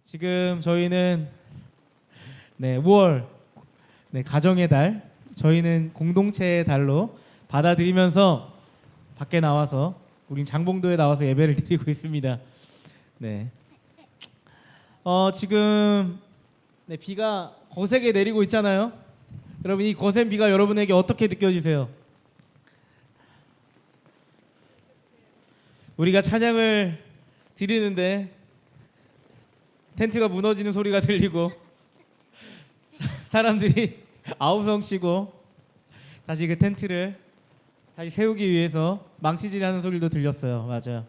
지금 저희는 5월 가정의 달, 저희는 공동체의 달로 받아들이면서 밖에 나와서 우린 장봉도에 나와서 예배를 드리고 있습니다. 네. 지금 비가 거세게 내리고 있잖아요. 여러분, 이 거센 비가 여러분에게 어떻게 느껴지세요? 우리가 찬양을 드리는데 텐트가 무너지는 소리가 들리고 사람들이 아우성치고 다시 그 텐트를 다시 세우기 위해서 망치질하는 소리도 들렸어요. 맞아요.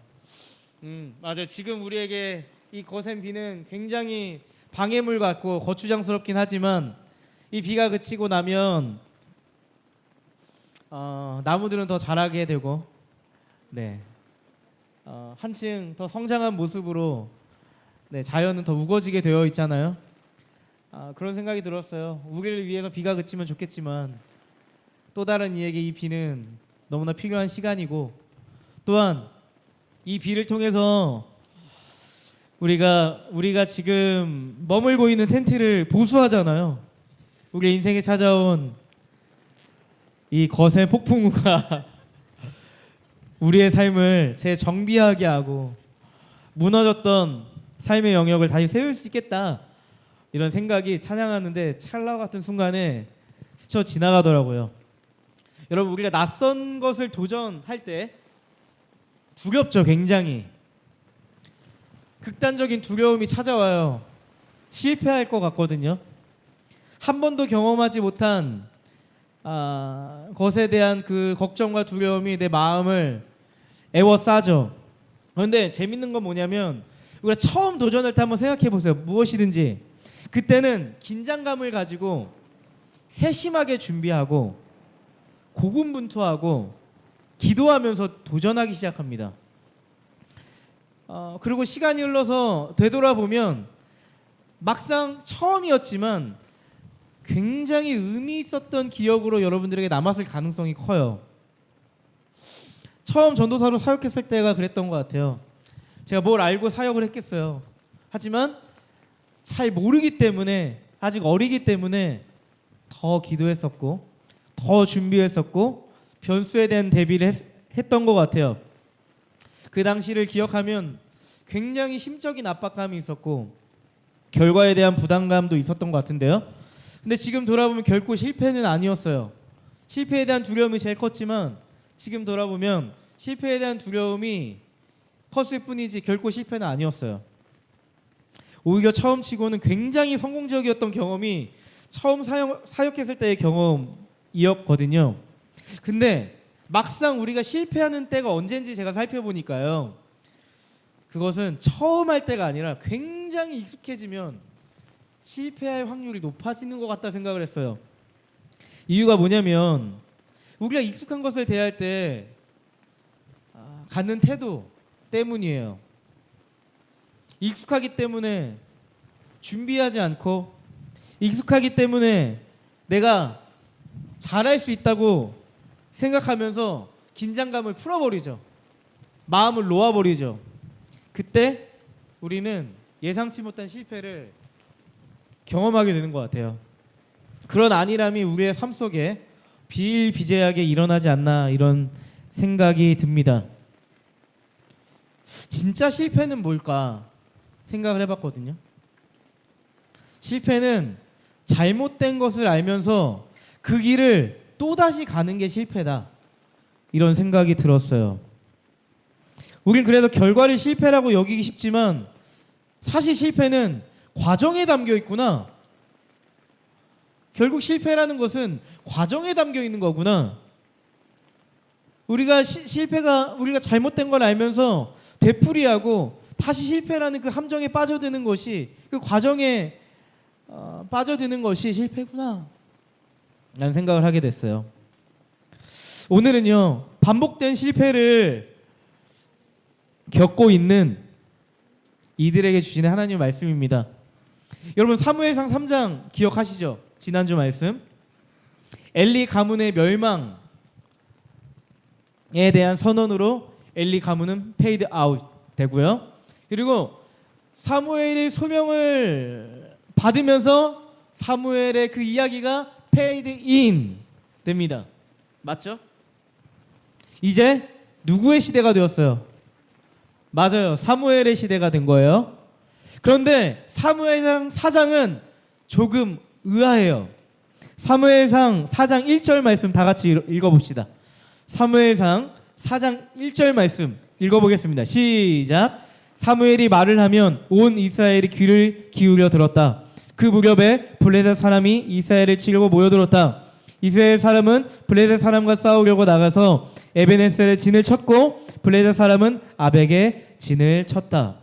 맞아요. 지금 우리에게 이 거센 비는 굉장히 방해물 같고 거추장스럽긴 하지만 이 비가 그치고 나면 나무들은 더 자라게 되고 한층 더 성장한 모습으로 자연은 더 우거지게 되어 있잖아요. 그런 생각이 들었어요. 우리를 위해서 비가 그치면 좋겠지만 또 다른 이에게 이 비는 너무나 필요한 시간이고, 또한 이 비를 통해서 우리가 지금 머물고 있는 텐트를 보수하잖아요. 우리 인생에 찾아온 이 거센 폭풍우가 우리의 삶을 재정비하게 하고 무너졌던 삶의 영역을 다시 세울 수 있겠다, 이런 생각이 찬양하는데 찰나 같은 순간에 스쳐 지나가더라고요. 여러분, 우리가 낯선 것을 도전할 때 두렵죠. 굉장히 극단적인 두려움이 찾아와요. 실패할 것 같거든요. 한 번도 경험하지 못한 것에 대한 그 걱정과 두려움이 내 마음을 애워싸죠. 그런데 재밌는 건 뭐냐면, 우리가 처음 도전할 때 한번 생각해 보세요. 무엇이든지 그때는 긴장감을 가지고 세심하게 준비하고 고군분투하고 기도하면서 도전하기 시작합니다. 그리고 시간이 흘러서 되돌아보면 막상 처음이었지만 굉장히 의미 있었던 기억으로 여러분들에게 남았을 가능성이 커요. 처음 전도사로 사역했을 때가 그랬던 것 같아요. 제가 뭘 알고 사역을 했겠어요. 하지만 잘 모르기 때문에, 아직 어리기 때문에 더 기도했었고 더 준비했었고 변수에 대한 대비를 했던 것 같아요. 그 당시를 기억하면 굉장히 심적인 압박감이 있었고 결과에 대한 부담감도 있었던 것 같은데요. 근데 지금 돌아보면 결코 실패는 아니었어요. 실패에 대한 두려움이 제일 컸지만 지금 돌아보면 실패에 대한 두려움이 컸을 뿐이지 결코 실패는 아니었어요. 오히려 처음 치고는 굉장히 성공적이었던 경험이 처음 사역했을 때의 경험이었거든요. 근데 막상 우리가 실패하는 때가 언젠지 제가 살펴보니까요, 그것은 처음 할 때가 아니라 굉장히 익숙해지면 실패할 확률이 높아지는 것 같다 생각을 했어요. 이유가 뭐냐면, 우리가 익숙한 것을 대할 때 갖는 태도 때문이에요. 익숙하기 때문에 준비하지 않고, 익숙하기 때문에 내가 잘할 수 있다고 생각하면서 긴장감을 풀어버리죠. 마음을 놓아버리죠. 그때 우리는 예상치 못한 실패를 경험하게 되는 것 같아요. 그런 안일함이 우리의 삶 속에 비일비재하게 일어나지 않나, 이런 생각이 듭니다. 진짜 실패는 뭘까 생각을 해봤거든요. 실패는 잘못된 것을 알면서 그 길을 또다시 가는 게 실패다, 이런 생각이 들었어요. 우린 그래도 결과를 실패라고 여기기 쉽지만 사실 실패는 과정에 담겨 있구나. 결국 실패라는 것은 과정에 담겨 있는 거구나. 우리가 우리가 잘못된 걸 알면서 되풀이하고 다시 실패라는 그 함정에 빠져드는 것이, 그 과정에 빠져드는 것이 실패구나, 라는 생각을 하게 됐어요. 오늘은요, 반복된 실패를 겪고 있는 이들에게 주시는 하나님의 말씀입니다. 여러분, 사무엘상 3장 기억하시죠? 지난주 말씀. 엘리 가문의 멸망에 대한 선언으로 엘리 가문은 페이드 아웃 되고요. 그리고 사무엘이 소명을 받으면서 사무엘의 그 이야기가 페이드 인 됩니다. 맞죠? 이제 누구의 시대가 되었어요? 맞아요. 사무엘의 시대가 된 거예요. 그런데 사무엘상 4장은 조금 의아해요. 사무엘상 4장 1절 말씀 다 같이 읽어봅시다. 사무엘상 4장 1절 말씀 읽어보겠습니다. 시작. 사무엘이 말을 하면 온 이스라엘이 귀를 기울여 들었다. 그 무렵에 블레셋 사람이 이스라엘을 치려고 모여들었다. 이스라엘 사람은 블레셋 사람과 싸우려고 나가서 에베네셀의 진을 쳤고 블레셋 사람은 아벡의 진을 쳤다.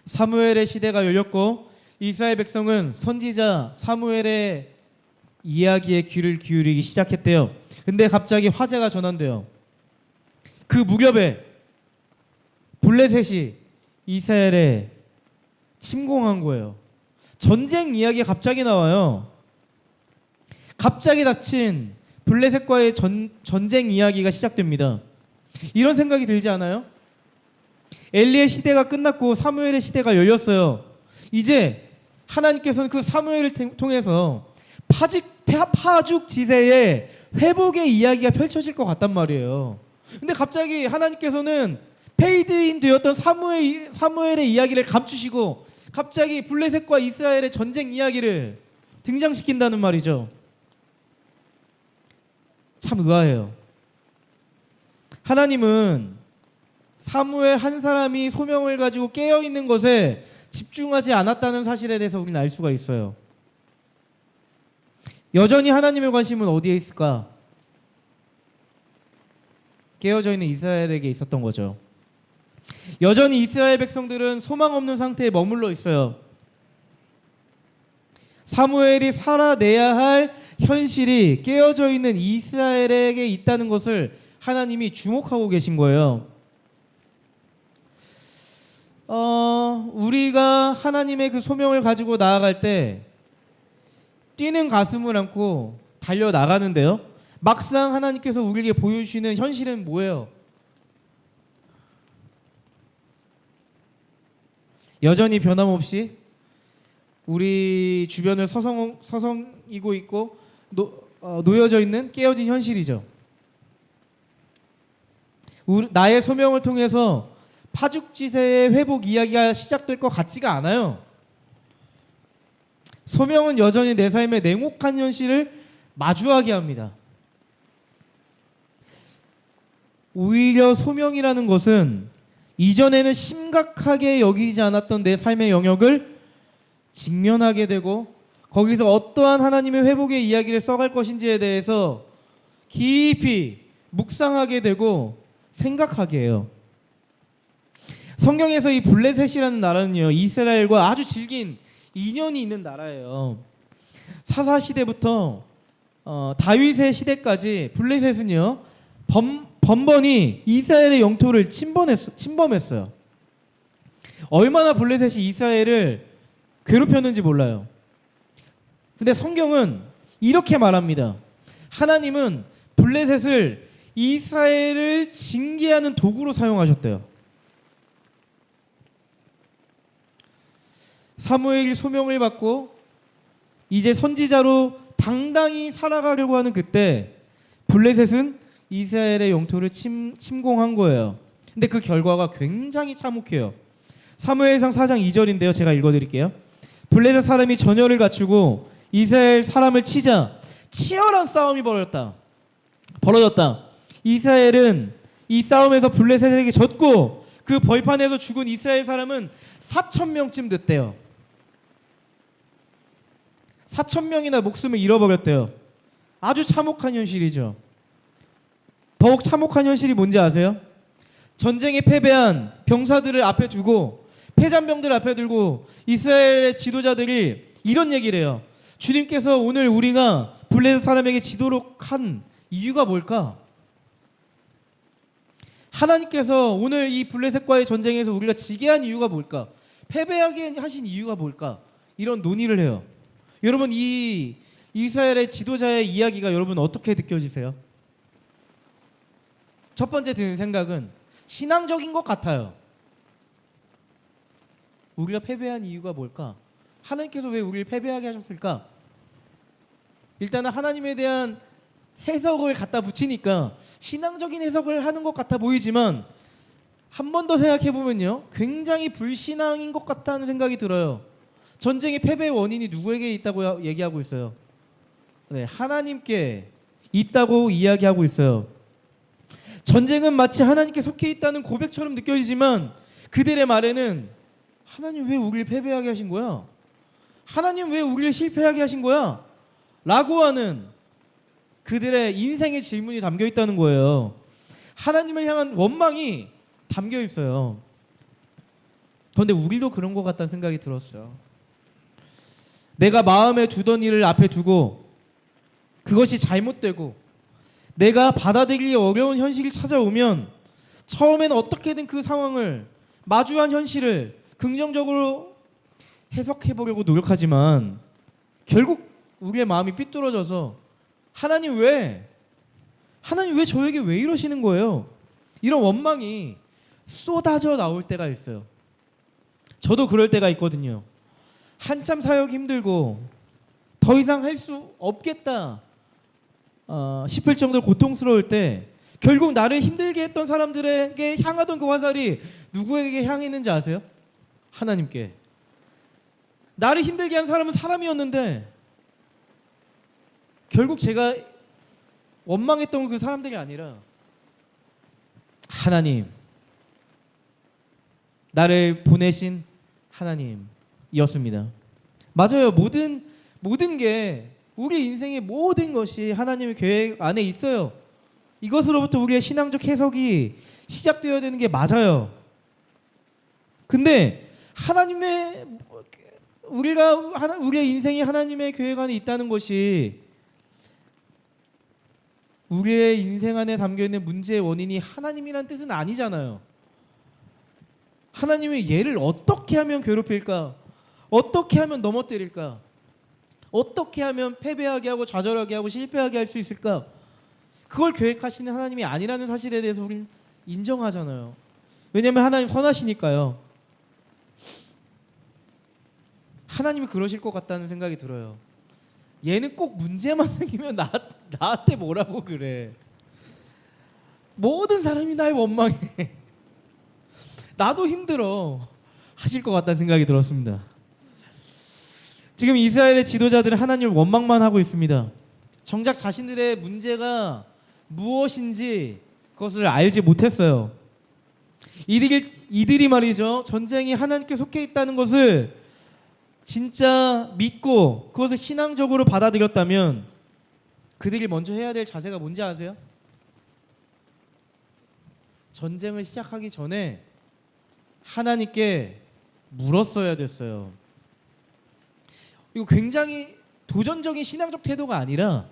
사무엘의 시대가 열렸고 이스라엘 백성은 선지자 사무엘의 이야기에 귀를 기울이기 시작했대요. 근데 갑자기 화제가 전환돼요. 그 무렵에 블레셋이 이스라엘에 침공한 거예요. 전쟁 이야기가 갑자기 나와요. 갑자기 닥친 블레셋과의 전쟁 이야기가 시작됩니다. 이런 생각이 들지 않아요? 엘리의 시대가 끝났고 사무엘의 시대가 열렸어요. 이제 하나님께서는 그 사무엘을 통해서 파죽 지세의 회복의 이야기가 펼쳐질 것 같단 말이에요. 근데 갑자기 하나님께서는 페이드인 되었던 사무엘의 이야기를 감추시고 갑자기 블레셋과 이스라엘의 전쟁 이야기를 등장시킨다는 말이죠. 참 의아해요. 하나님은 사무엘 한 사람이 소명을 가지고 깨어있는 것에 집중하지 않았다는 사실에 대해서 우리는 알 수가 있어요. 여전히 하나님의 관심은 어디에 있을까? 깨어져 있는 이스라엘에게 있었던 거죠. 여전히 이스라엘 백성들은 소망 없는 상태에 머물러 있어요. 사무엘이 살아내야 할 현실이 깨어져 있는 이스라엘에게 있다는 것을 하나님이 주목하고 계신 거예요. 우리가 하나님의 그 소명을 가지고 나아갈 때 뛰는 가슴을 안고 달려나가는데요. 막상 하나님께서 우리에게 보여주시는 현실은 뭐예요? 여전히 변함없이 우리 주변을 서성이고 있고 놓여져 있는 깨어진 현실이죠. 나의 소명을 통해서 파죽지세의 회복 이야기가 시작될 것 같지가 않아요. 소명은 여전히 내 삶의 냉혹한 현실을 마주하게 합니다. 오히려 소명이라는 것은 이전에는 심각하게 여기지 않았던 내 삶의 영역을 직면하게 되고 거기서 어떠한 하나님의 회복의 이야기를 써갈 것인지에 대해서 깊이 묵상하게 되고 생각하게 해요. 성경에서 이 블레셋이라는 나라는요, 이스라엘과 아주 질긴 인연이 있는 나라예요. 사사시대부터 다윗의 시대까지 블레셋은요 번번이 이스라엘의 영토를 침범했어요. 얼마나 블레셋이 이스라엘을 괴롭혔는지 몰라요. 근데 성경은 이렇게 말합니다. 하나님은 블레셋을 이스라엘을 징계하는 도구로 사용하셨대요. 사무엘이 소명을 받고 이제 선지자로 당당히 살아가려고 하는 그때 블레셋은 이스라엘의 영토를 침공한 거예요. 근데 그 결과가 굉장히 참혹해요. 사무엘상 4장 2절인데요. 제가 읽어드릴게요. 블레셋 사람이 전열을 갖추고 이스라엘 사람을 치자 치열한 싸움이 벌어졌다. 이스라엘은 이 싸움에서 블레셋에게 졌고 그 벌판에서 죽은 이스라엘 사람은 4,000명쯤 됐대요. 4,000명이나 목숨을 잃어버렸대요. 아주 참혹한 현실이죠. 더욱 참혹한 현실이 뭔지 아세요? 전쟁에 패배한 병사들을 앞에 두고 패잔병들을 앞에 들고 이스라엘의 지도자들이 이런 얘기를 해요. 주님께서 오늘 우리가 블레셋 사람에게 지도록 한 이유가 뭘까? 하나님께서 오늘 이 블레셋과의 전쟁에서 우리가 지게 한 이유가 뭘까? 패배하게 하신 이유가 뭘까? 이런 논의를 해요. 여러분, 이 이스라엘의 지도자의 이야기가 여러분 어떻게 느껴지세요? 첫 번째 드는 생각은 신앙적인 것 같아요. 우리가 패배한 이유가 뭘까? 하나님께서 왜 우리를 패배하게 하셨을까? 일단은 하나님에 대한 해석을 갖다 붙이니까 신앙적인 해석을 하는 것 같아 보이지만 한 번 더 생각해 보면요, 굉장히 불신앙인 것 같다는 생각이 들어요. 전쟁의 패배의 원인이 누구에게 있다고 얘기하고 있어요? 네, 하나님께 있다고 이야기하고 있어요. 전쟁은 마치 하나님께 속해 있다는 고백처럼 느껴지지만 그들의 말에는 하나님 왜 우리를 패배하게 하신 거야? 하나님 왜 우리를 실패하게 하신 거야? 라고 하는 그들의 인생의 질문이 담겨 있다는 거예요. 하나님을 향한 원망이 담겨 있어요. 그런데 우리도 그런 것 같다는 생각이 들었어요. 내가 마음에 두던 일을 앞에 두고 그것이 잘못되고 내가 받아들이기 어려운 현실이 찾아오면 처음에는 어떻게든 그 상황을, 마주한 현실을 긍정적으로 해석해 보려고 노력하지만 결국 우리의 마음이 삐뚤어져서 하나님 왜 저에게 왜 이러시는 거예요? 이런 원망이 쏟아져 나올 때가 있어요. 저도 그럴 때가 있거든요. 한참 사역이 힘들고 더 이상 할 수 없겠다 싶을 정도로 고통스러울 때 결국 나를 힘들게 했던 사람들에게 향하던 그 화살이 누구에게 향했는지 아세요? 하나님께. 나를 힘들게 한 사람은 사람이었는데 결국 제가 원망했던 그 사람들이 아니라 하나님, 나를 보내신 하나님이었습니다. 맞아요. 모든 게, 우리 인생의 모든 것이 하나님의 계획 안에 있어요. 이것으로부터 우리의 신앙적 해석이 시작되어야 되는 게 맞아요. 근데 우리의 인생이 하나님의 계획 안에 있다는 것이 우리의 인생 안에 담겨있는 문제의 원인이 하나님이란 뜻은 아니잖아요. 하나님이 얘를 어떻게 하면 괴롭힐까? 어떻게 하면 넘어뜨릴까? 어떻게 하면 패배하게 하고 좌절하게 하고 실패하게 할 수 있을까? 그걸 계획하시는 하나님이 아니라는 사실에 대해서 우리는 인정하잖아요. 왜냐하면 하나님 선하시니까요. 하나님이 그러실 것 같다는 생각이 들어요. 얘는 꼭 문제만 생기면 나한테 뭐라고 그래. 모든 사람이 날 원망해. 나도 힘들어 하실 것 같다는 생각이 들었습니다. 지금 이스라엘의 지도자들은 하나님을 원망만 하고 있습니다. 정작 자신들의 문제가 무엇인지 그것을 알지 못했어요. 이들이 말이죠, 전쟁이 하나님께 속해 있다는 것을 진짜 믿고 그것을 신앙적으로 받아들였다면 그들이 먼저 해야 될 자세가 뭔지 아세요? 전쟁을 시작하기 전에 하나님께 물었어야 됐어요. 이거 굉장히 도전적인 신앙적 태도가 아니라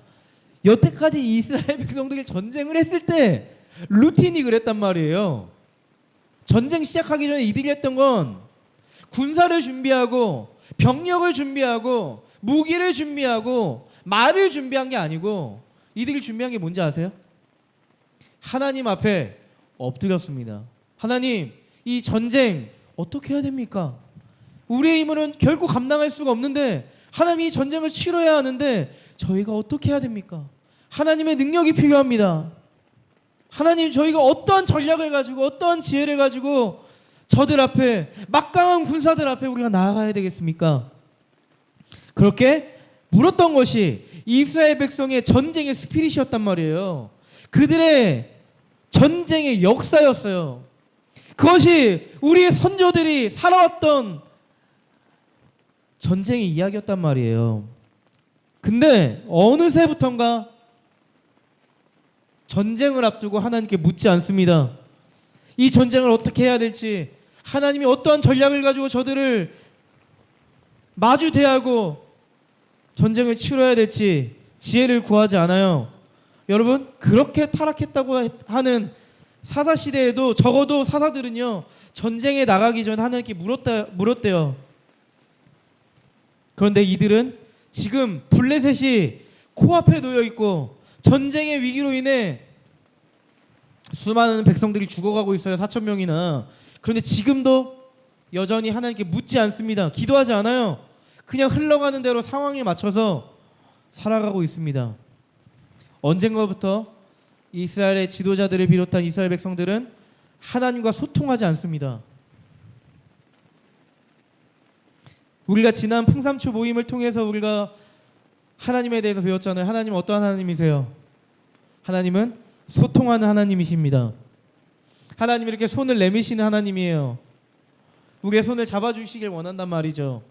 여태까지 이스라엘 백성들이 전쟁을 했을 때 루틴이 그랬단 말이에요. 전쟁 시작하기 전에 이들이 했던 건 군사를 준비하고 병력을 준비하고 무기를 준비하고 말을 준비한 게 아니고 이들이 준비한 게 뭔지 아세요? 하나님 앞에 엎드렸습니다. 하나님, 이 전쟁 어떻게 해야 됩니까? 우리의 힘으로는 결코 감당할 수가 없는데 하나님이 전쟁을 치러야 하는데 저희가 어떻게 해야 됩니까? 하나님의 능력이 필요합니다. 하나님, 저희가 어떠한 전략을 가지고 어떠한 지혜를 가지고 저들 앞에, 막강한 군사들 앞에 우리가 나아가야 되겠습니까? 그렇게 물었던 것이 이스라엘 백성의 전쟁의 스피릿이었단 말이에요. 그들의 전쟁의 역사였어요. 그것이 우리의 선조들이 살아왔던 전쟁의 이야기였단 말이에요. 근데 어느새부턴가 전쟁을 앞두고 하나님께 묻지 않습니다. 이 전쟁을 어떻게 해야 될지, 하나님이 어떠한 전략을 가지고 저들을 마주 대하고 전쟁을 치러야 될지 지혜를 구하지 않아요. 여러분, 그렇게 타락했다고 하는 사사시대에도 적어도 사사들은요, 전쟁에 나가기 전 하나님께 물었대요. 그런데 이들은 지금 블레셋이 코앞에 놓여 있고 전쟁의 위기로 인해 수많은 백성들이 죽어가고 있어요. 4,000명이나. 그런데 지금도 여전히 하나님께 묻지 않습니다. 기도하지 않아요. 그냥 흘러가는 대로 상황에 맞춰서 살아가고 있습니다. 언젠가부터 이스라엘의 지도자들을 비롯한 이스라엘 백성들은 하나님과 소통하지 않습니다. 우리가 지난 풍삼초 모임을 통해서 우리가 하나님에 대해서 배웠잖아요. 하나님은 어떠한 하나님이세요? 하나님은 소통하는 하나님이십니다. 하나님이 이렇게 손을 내미시는 하나님이에요. 우리의 손을 잡아주시길 원한단 말이죠.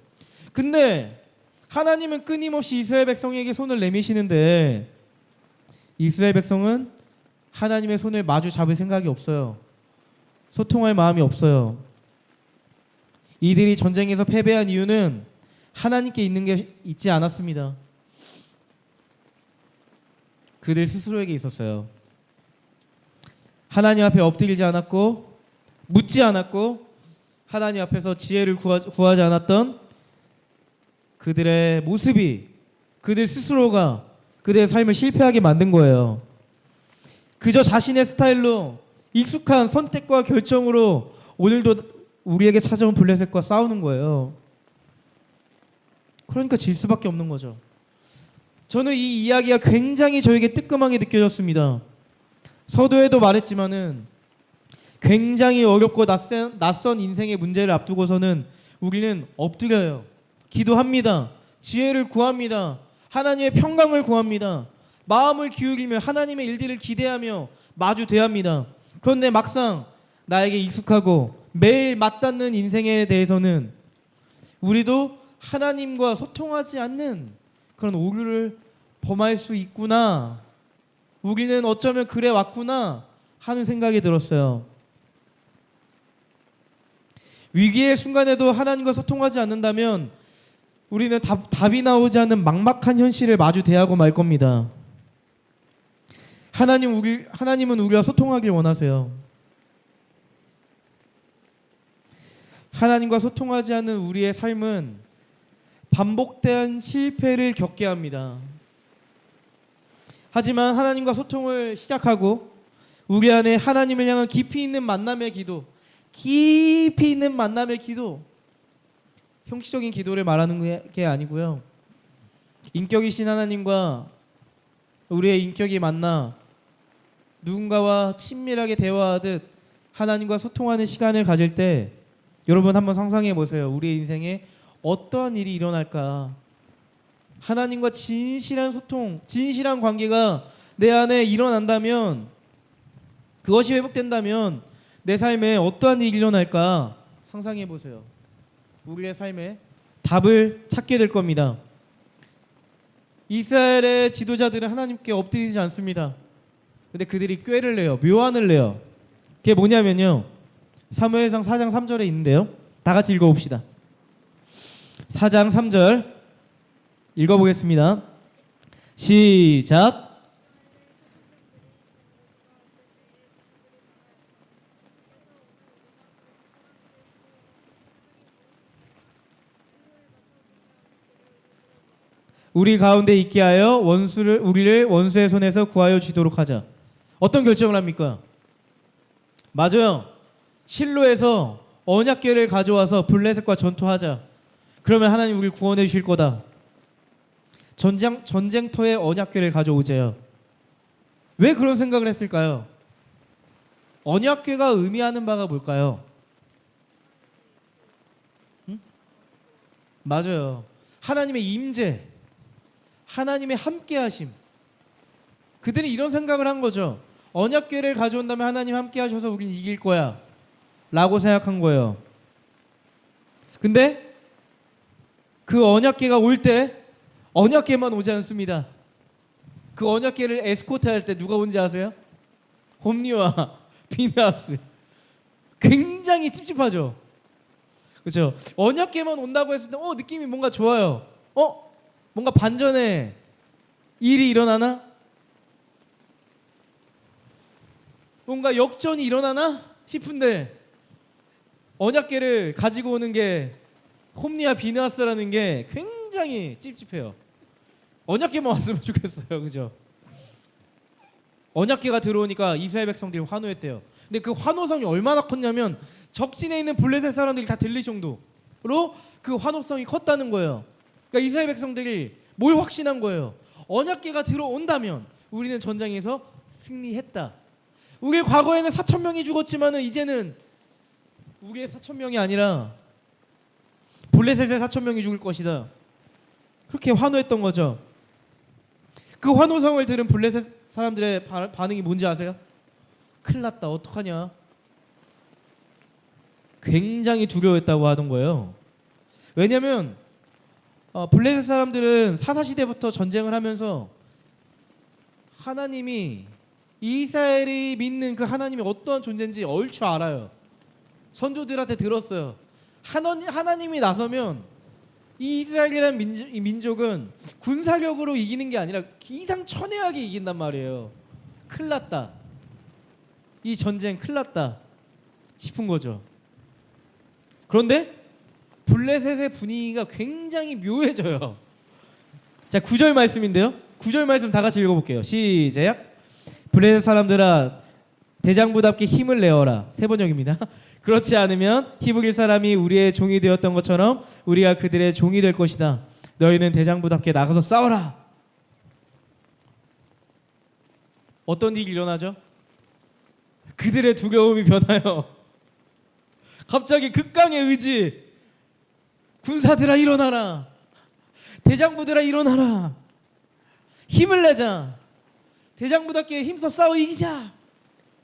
근데 하나님은 끊임없이 이스라엘 백성에게 손을 내미시는데 이스라엘 백성은 하나님의 손을 마주 잡을 생각이 없어요. 소통할 마음이 없어요. 이들이 전쟁에서 패배한 이유는 하나님께 있는 게 있지 않았습니다. 그들 스스로에게 있었어요. 하나님 앞에 엎드리지 않았고 묻지 않았고 하나님 앞에서 지혜를 구하지 않았던 그들의 모습이 그들 스스로가 그들의 삶을 실패하게 만든 거예요. 그저 자신의 스타일로 익숙한 선택과 결정으로 오늘도 우리에게 찾아온 블레셋과 싸우는 거예요. 그러니까 질 수밖에 없는 거죠. 저는 이 이야기가 굉장히 저에게 뜨끔하게 느껴졌습니다. 서두에도 말했지만은 굉장히 어렵고 낯선 인생의 문제를 앞두고서는 우리는 엎드려요. 기도합니다. 지혜를 구합니다. 하나님의 평강을 구합니다. 마음을 기울이며 하나님의 일들을 기대하며 마주 대합니다. 그런데 막상 나에게 익숙하고 매일 맞닿는 인생에 대해서는 우리도 하나님과 소통하지 않는 그런 오류를 범할 수 있구나. 우리는 어쩌면 그래 왔구나 하는 생각이 들었어요. 위기의 순간에도 하나님과 소통하지 않는다면 우리는 답이 나오지 않는 막막한 현실을 마주 대하고 말 겁니다. 하나님은 우리와 소통하길 원하세요. 하나님과 소통하지 않는 우리의 삶은 반복된 실패를 겪게 합니다. 하지만 하나님과 소통을 시작하고 우리 안에 하나님을 향한 깊이 있는 만남의 기도, 형식적인 기도를 말하는 게 아니고요. 인격이신 하나님과 우리의 인격이 만나 누군가와 친밀하게 대화하듯 하나님과 소통하는 시간을 가질 때 여러분 한번 상상해 보세요. 우리의 인생에 어떠한 일이 일어날까? 하나님과 진실한 소통, 진실한 관계가 내 안에 일어난다면, 그것이 회복된다면 내 삶에 어떠한 일이 일어날까 상상해 보세요. 우리의 삶에 답을 찾게 될 겁니다. 이스라엘의 지도자들은 하나님께 엎드리지 않습니다. 근데 그들이 꾀를 내요. 묘안을 내요. 그게 뭐냐면요, 사무엘상 4장 3절에 있는데요, 다 같이 읽어봅시다. 4장 3절 읽어보겠습니다. 시작. 우리 가운데 있게 하여 우리를 원수의 손에서 구하여 주도록 하자. 어떤 결정을 합니까? 맞아요. 실로에서 언약궤를 가져와서 블레셋과 전투하자. 그러면 하나님 우리를 구원해 주실 거다. 전쟁터에 언약궤를 가져오재요. 왜 그런 생각을 했을까요? 언약궤가 의미하는 바가 뭘까요? 맞아요. 하나님의 임재, 하나님의 함께하심. 그들이 이런 생각을 한 거죠. 언약궤를 가져온다면 하나님 함께하셔서 우리는 이길 거야 라고 생각한 거예요. 근데 그 언약궤가 올 때 언약궤만 오지 않습니다. 그 언약궤를 에스코트할 때 누가 온지 아세요? 홈리와 비느하스. 굉장히 찝찝하죠. 그렇죠? 언약궤만 온다고 했을 때 느낌이 뭔가 좋아요. 뭔가 반전의 일이 일어나나? 뭔가 역전이 일어나나 싶은데 언약궤를 가지고 오는 게 홈리와 비느하스라는 게 굉장히 찝찝해요. 언약궤만 왔으면 좋겠어요. 그죠? 언약궤가 들어오니까 이스라엘 백성들이 환호했대요. 근데 그 환호성이 얼마나 컸냐면 적진에 있는 블레셋 사람들이 다 들릴 정도로 그 환호성이 컸다는 거예요. 그러니까 이스라엘 백성들이 뭘 확신한 거예요? 언약궤가 들어온다면 우리는 전장에서 승리했다. 우리 과거에는 4천 명이 죽었지만은 이제는 우리의 4천 명이 아니라 블레셋의 4천 명이 죽을 것이다. 그렇게 환호했던 거죠. 그 환호성을 들은 블레셋 사람들의 반응이 뭔지 아세요? 큰일 났다, 어떡하냐. 굉장히 두려워했다고 하던 거예요. 왜냐하면 블레셋 사람들은 사사시대부터 전쟁을 하면서 하나님이 이스라엘이 믿는 그 하나님이 어떠한 존재인지 얼추 알아요. 선조들한테 들었어요. 하나님이 나서면 이 이스라엘이라는 민족은 군사력으로 이기는 게 아니라 기상천외하게 이긴단 말이에요. 큰일 났다. 이 전쟁 큰일 났다 싶은 거죠. 그런데 블레셋의 분위기가 굉장히 묘해져요. 자, 9절 말씀인데요. 9절 말씀 다 같이 읽어볼게요. 시작. 블레셋 사람들아 대장부답게 힘을 내어라. 세 번역입니다. 그렇지 않으면 히브리 사람이 우리의 종이 되었던 것처럼 우리가 그들의 종이 될 것이다. 너희는 대장부답게 나가서 싸워라. 어떤 일이 일어나죠? 그들의 두려움이 변하여 갑자기 극강의 의지. 군사들아 일어나라. 대장부들아 일어나라. 힘을 내자. 대장부답게 힘써 싸워 이기자.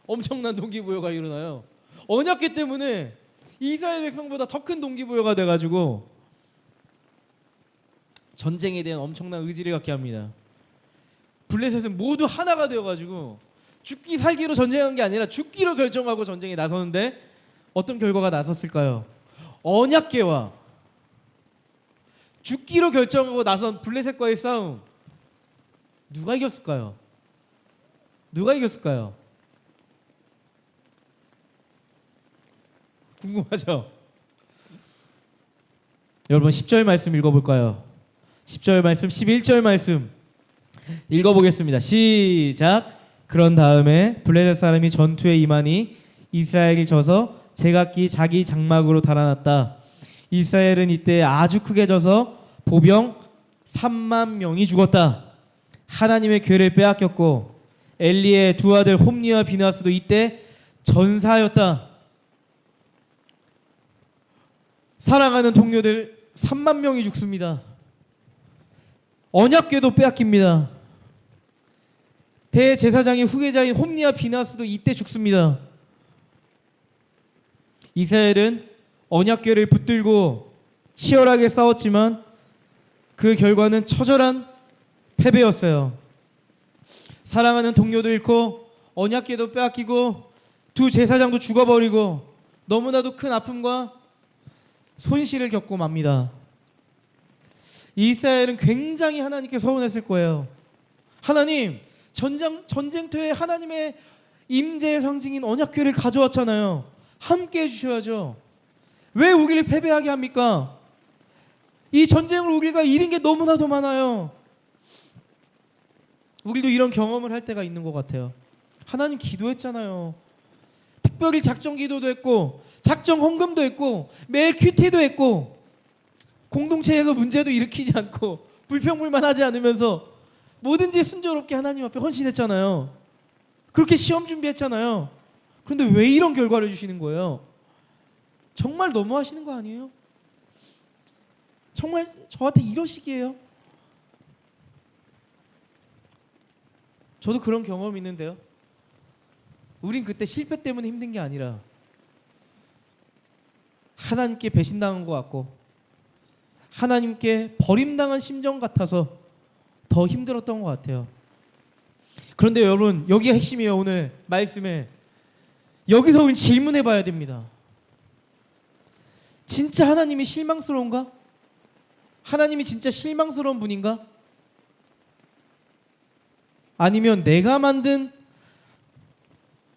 엄청난 동기부여가 일어나요. 언약궤 때문에 이스라엘 백성보다 더 큰 동기부여가 돼가지고 전쟁에 대한 엄청난 의지를 갖게 합니다. 블레셋은 모두 하나가 되어가지고 죽기 살기로 전쟁한 게 아니라 죽기로 결정하고 전쟁에 나서는데 어떤 결과가 나섰을까요? 언약궤와 죽기로 결정하고 나선 블레셋과의 싸움, 누가 이겼을까요? 누가 이겼을까요? 궁금하죠? 여러분 10절 말씀 읽어볼까요? 10절 말씀, 11절 말씀 읽어보겠습니다. 시작. 그런 다음에 블레셋 사람이 전투에 임하니 이스라엘이 져서 제각기 자기 장막으로 달아났다. 이스라엘은 이때 아주 크게 져서 보병 3만 명이 죽었다. 하나님의 궤를 빼앗겼고 엘리의 두 아들 홈니와 비나스도 이때 전사하였다. 사랑하는 동료들 3만 명이 죽습니다. 언약궤도 빼앗깁니다. 대제사장의 후계자인 홈니와 비나스도 이때 죽습니다. 이스라엘은 언약궤를 붙들고 치열하게 싸웠지만 그 결과는 처절한 패배였어요. 사랑하는 동료도 잃고 언약궤도 빼앗기고 두 제사장도 죽어버리고 너무나도 큰 아픔과 손실을 겪고 맙니다. 이스라엘은 굉장히 하나님께 서운했을 거예요. 하나님, 전쟁터에 하나님의 임재의 상징인 언약궤를 가져왔잖아요. 함께 해주셔야죠. 왜 우리를 패배하게 합니까? 이 전쟁을 우리가 잃은 게 너무나도 많아요. 우리도 이런 경험을 할 때가 있는 것 같아요. 하나님 기도했잖아요. 특별히 작정 기도도 했고 작정 헌금도 했고 매일 큐티도 했고 공동체에서 문제도 일으키지 않고 불평불만하지 않으면서 뭐든지 순조롭게 하나님 앞에 헌신했잖아요. 그렇게 시험 준비했잖아요. 그런데 왜 이런 결과를 주시는 거예요? 정말 너무하시는 거 아니에요? 정말 저한테 이러시기에요? 저도 그런 경험이 있는데요. 우린 그때 실패 때문에 힘든 게 아니라 하나님께 배신당한 것 같고 하나님께 버림당한 심정 같아서 더 힘들었던 것 같아요. 그런데 여러분, 여기가 핵심이에요. 오늘 말씀에 여기서 우린 질문해 봐야 됩니다. 진짜 하나님이 실망스러운가? 하나님이 진짜 실망스러운 분인가? 아니면 내가 만든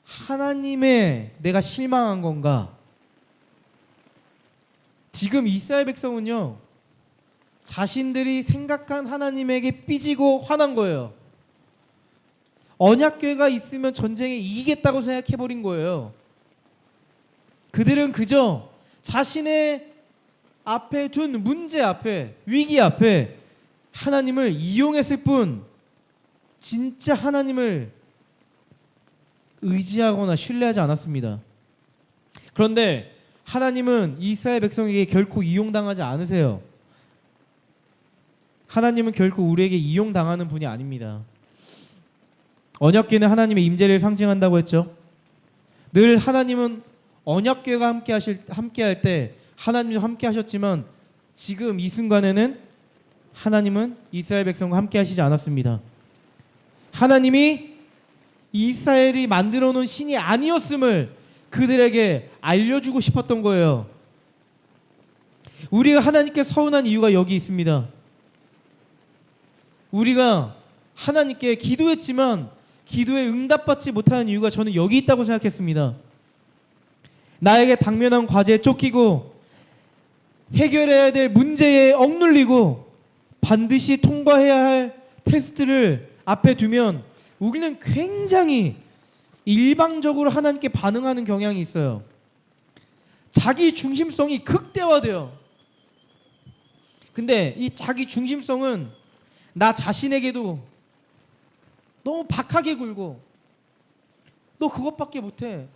하나님에 내가 실망한 건가? 지금 이스라엘 백성은요, 자신들이 생각한 하나님에게 삐지고 화난 거예요. 언약궤가 있으면 전쟁에 이기겠다고 생각해버린 거예요. 그들은 그저 자신의 앞에 둔 문제 앞에, 위기 앞에 하나님을 이용했을 뿐 진짜 하나님을 의지하거나 신뢰하지 않았습니다. 그런데 하나님은 이스라엘 백성에게 결코 이용당하지 않으세요. 하나님은 결코 우리에게 이용당하는 분이 아닙니다. 언약궤는 하나님의 임재를 상징한다고 했죠. 늘 하나님은 언약궤가 함께할 때 하나님과 함께 하셨지만 지금 이 순간에는 하나님은 이스라엘 백성과 함께 하시지 않았습니다. 하나님이 이스라엘이 만들어 놓은 신이 아니었음을 그들에게 알려주고 싶었던 거예요. 우리가 하나님께 서운한 이유가 여기 있습니다. 우리가 하나님께 기도했지만 기도에 응답받지 못하는 이유가 저는 여기 있다고 생각했습니다. 나에게 당면한 과제에 쫓기고 해결해야 될 문제에 억눌리고 반드시 통과해야 할 테스트를 앞에 두면 우리는 굉장히 일방적으로 하나님께 반응하는 경향이 있어요. 자기 중심성이 극대화돼요. 근데 이 자기 중심성은 나 자신에게도 너무 박하게 굴고 너 그것밖에 못해,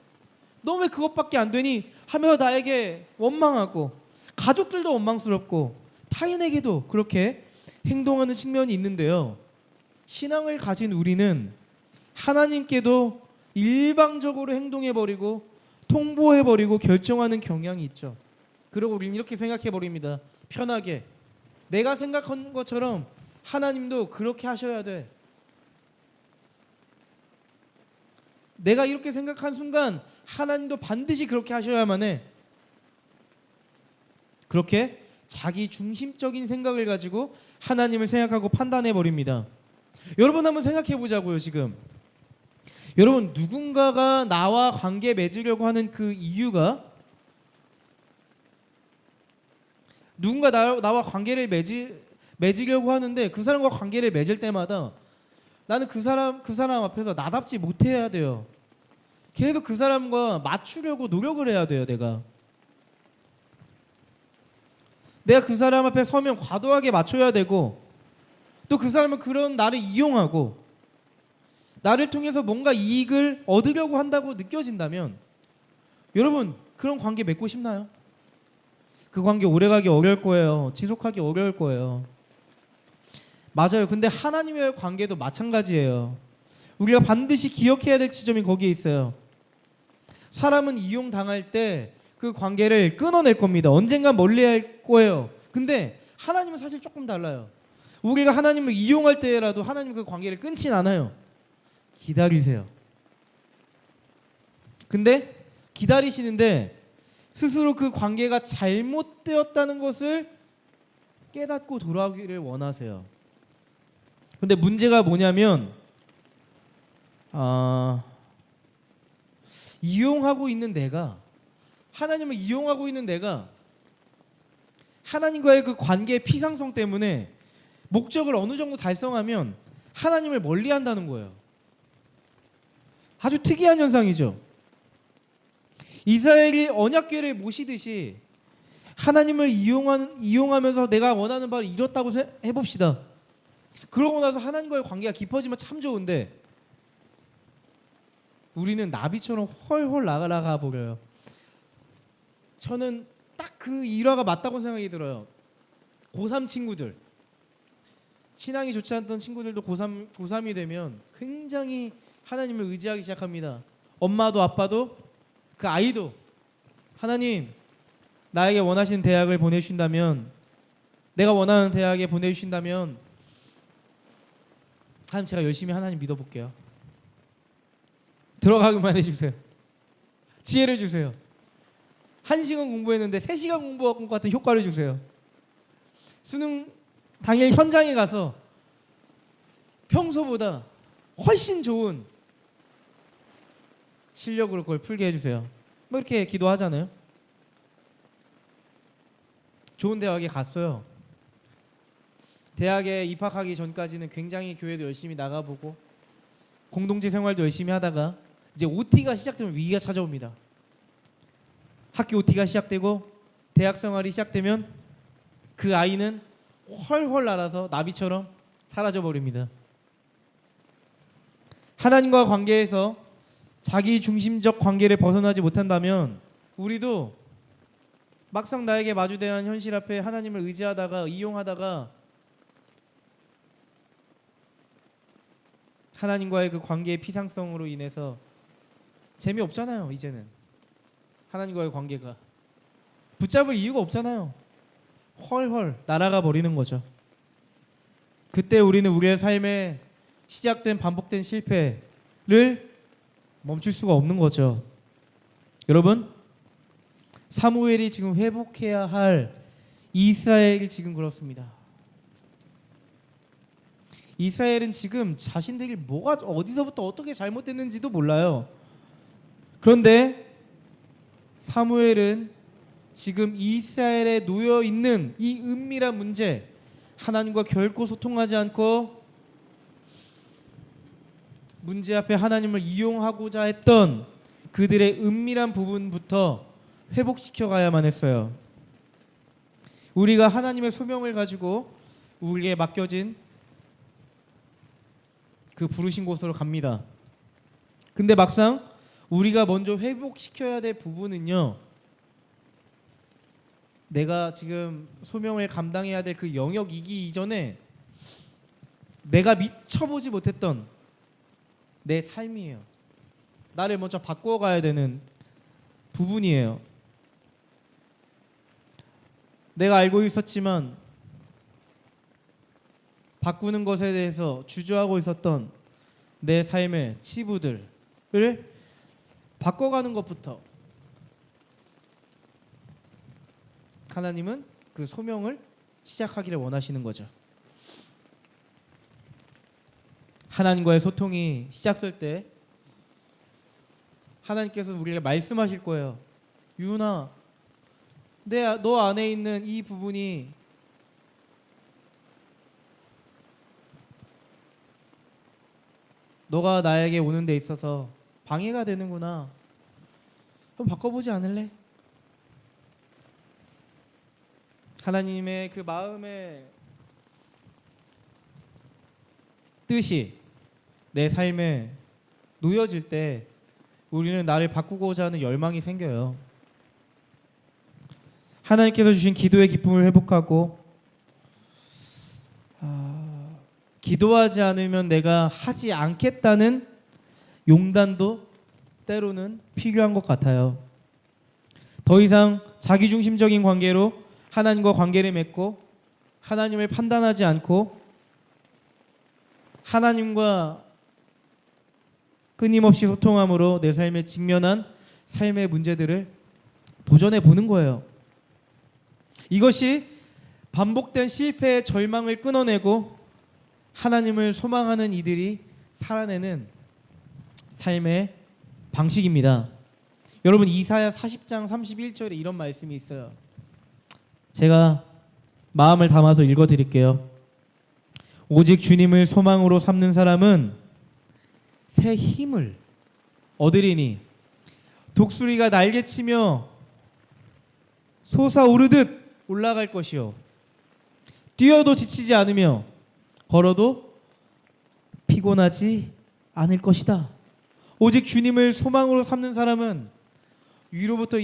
너 왜 그것밖에 안 되니 하며 나에게 원망하고 가족들도 원망스럽고 타인에게도 그렇게 행동하는 측면이 있는데요. 신앙을 가진 우리는 하나님께도 일방적으로 행동해버리고 통보해버리고 결정하는 경향이 있죠. 그리고 우리는 이렇게 생각해버립니다. 편하게 내가 생각한 것처럼 하나님도 그렇게 하셔야 돼. 내가 이렇게 생각한 순간 하나님도 반드시 그렇게 하셔야만 해. 그렇게 자기 중심적인 생각을 가지고 하나님을 생각하고 판단해 버립니다. 여러분 한번 생각해 보자고요. 지금 여러분 누군가가 나와 관계 맺으려고 하는 그 이유가, 누군가 나와 관계를 맺으려고 하는데 그 사람과 관계를 맺을 때마다 나는 그 사람 앞에서 나답지 못해야 돼요. 계속 그 사람과 맞추려고 노력을 해야 돼요. 내가 그 사람 앞에 서면 과도하게 맞춰야 되고, 또 그 사람은 그런 나를 이용하고 나를 통해서 뭔가 이익을 얻으려고 한다고 느껴진다면 여러분 그런 관계 맺고 싶나요? 그 관계 오래가기 어려울 거예요. 지속하기 어려울 거예요. 맞아요. 근데 하나님의 관계도 마찬가지예요. 우리가 반드시 기억해야 될 지점이 거기에 있어요. 사람은 이용당할 때 그 관계를 끊어낼 겁니다. 언젠간 멀리할 거예요. 근데 하나님은 사실 조금 달라요. 우리가 하나님을 이용할 때라도 하나님 그 관계를 끊진 않아요. 기다리세요. 근데 기다리시는데 스스로 그 관계가 잘못되었다는 것을 깨닫고 돌아오기를 원하세요. 근데 문제가 뭐냐면 하나님을 이용하고 있는 내가 하나님과의 그 관계의 피상성 때문에 목적을 어느 정도 달성하면 하나님을 멀리한다는 거예요. 아주 특이한 현상이죠. 이스라엘이 언약궤를 모시듯이 하나님을 이용하면서 내가 원하는 바를 이뤘다고 해봅시다. 그러고 나서 하나님과의 관계가 깊어지면 참 좋은데 우리는 나비처럼 헐헐 날아가 버려요. 저는 딱 그 일화가 맞다고 생각이 들어요. 고3 친구들, 신앙이 좋지 않던 친구들도 고3이 되면 굉장히 하나님을 의지하기 시작합니다. 엄마도 아빠도 그 아이도 하나님 나에게 원하시는 대학을 보내주신다면, 내가 원하는 대학에 보내주신다면 하나님 제가 열심히 하나님 믿어볼게요. 들어가기만 해주세요. 지혜를 주세요. 1시간 공부했는데 3시간 공부한 것 같은 효과를 주세요. 수능 당일 현장에 가서 평소보다 훨씬 좋은 실력으로 그걸 풀게 해주세요. 뭐 이렇게 기도하잖아요. 좋은 대학에 갔어요. 대학에 입학하기 전까지는 굉장히 교회도 열심히 나가보고 공동체 생활도 열심히 하다가 이제 OT가 시작되면 위기가 찾아옵니다. 학교 OT가 시작되고 대학 생활이 시작되면 그 아이는 훨훨 날아서 나비처럼 사라져 버립니다. 하나님과 관계에서 자기 중심적 관계를 벗어나지 못한다면 우리도 막상 나에게 마주대한 현실 앞에 하나님을 의지하다가 이용하다가 하나님과의 그 관계의 피상성으로 인해서 재미없잖아요. 이제는 하나님과의 관계가 붙잡을 이유가 없잖아요. 헐헐 날아가 버리는 거죠. 그때 우리는 우리의 삶에 시작된 반복된 실패를 멈출 수가 없는 거죠. 여러분, 사무엘이 지금 회복해야 할 이스라엘이 지금 그렇습니다. 이스라엘은 지금 자신들이 뭐가 어디서부터 어떻게 잘못됐는지도 몰라요. 그런데 사무엘은 지금 이스라엘에 놓여 있는 이 은밀한 문제, 하나님과 결코 소통하지 않고 문제 앞에 하나님을 이용하고자 했던 그들의 은밀한 부분부터 회복시켜 가야만 했어요. 우리가 하나님의 소명을 가지고 우리에게 맡겨진 그 부르신 곳으로 갑니다. 근데 막상 우리가 먼저 회복시켜야 될 부분은요, 내가 지금 소명을 감당해야 될 그 영역이기 이전에 내가 미쳐보지 못했던 내 삶이에요. 나를 먼저 바꾸어 가야 되는 부분이에요. 내가 알고 있었지만 바꾸는 것에 대해서 주저하고 있었던 내 삶의 치부들을 바꿔가는 것부터 하나님은 그 소명을 시작하기를 원하시는 거죠. 하나님과의 소통이 시작될 때 하나님께서 우리에게 말씀하실 거예요. 유은아, 너 안에 있는 이 부분이 너가 나에게 오는 데 있어서 방해가 되는구나. 한번 바꿔보지 않을래? 하나님의 그 마음의 뜻이 내 삶에 놓여질 때 우리는 나를 바꾸고자 하는 열망이 생겨요. 하나님께서 주신 기도의 기쁨을 회복하고 기도하지 않으면 내가 하지 않겠다는 용단도 때로는 필요한 것 같아요. 더 이상 자기중심적인 관계로 하나님과 관계를 맺고 하나님을 판단하지 않고 하나님과 끊임없이 소통함으로 내 삶에 직면한 삶의 문제들을 도전해 보는 거예요. 이것이 반복된 실패의 절망을 끊어내고 하나님을 소망하는 이들이 살아내는 삶의 방식입니다. 여러분, 이사야 40장 31절에 이런 말씀이 있어요. 제가 마음을 담아서 읽어드릴게요. 오직 주님을 소망으로 삼는 사람은 새 힘을 얻으리니 독수리가 날개치며 솟아오르듯 올라갈 것이요 뛰어도 지치지 않으며 걸어도 피곤하지 않을 것이다. 오직 주님을 소망으로 삼는 사람은 위로부터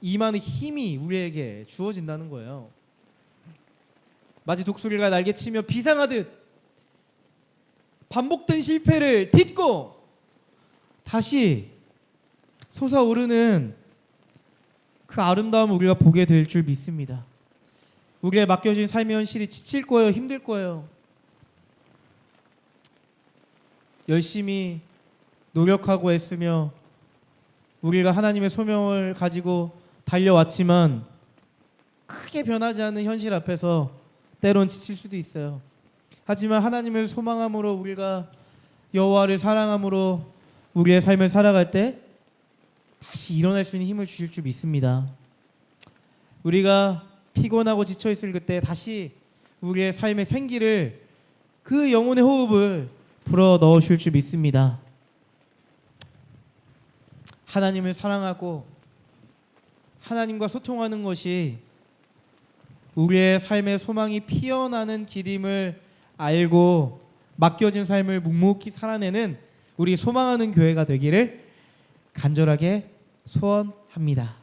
임하는 힘이 우리에게 주어진다는 거예요. 마치 독수리가 날개치며 비상하듯 반복된 실패를 딛고 다시 솟아오르는 그 아름다움을 우리가 보게 될 줄 믿습니다. 우리의 맡겨진 삶의 현실이 지칠 거예요. 힘들 거예요. 열심히 노력하고 애쓰며 우리가 하나님의 소명을 가지고 달려왔지만 크게 변하지 않는 현실 앞에서 때론 지칠 수도 있어요. 하지만 하나님을 소망함으로 우리가 여호와를 사랑함으로 우리의 삶을 살아갈 때 다시 일어날 수 있는 힘을 주실 줄 믿습니다. 우리가 피곤하고 지쳐있을 그때 다시 우리의 삶의 생기를 그 영혼의 호흡을 불어 넣으실 줄 믿습니다. 하나님을 사랑하고 하나님과 소통하는 것이 우리의 삶의 소망이 피어나는 길임을 알고 맡겨진 삶을 묵묵히 살아내는 우리 소망하는 교회가 되기를 간절하게 소원합니다.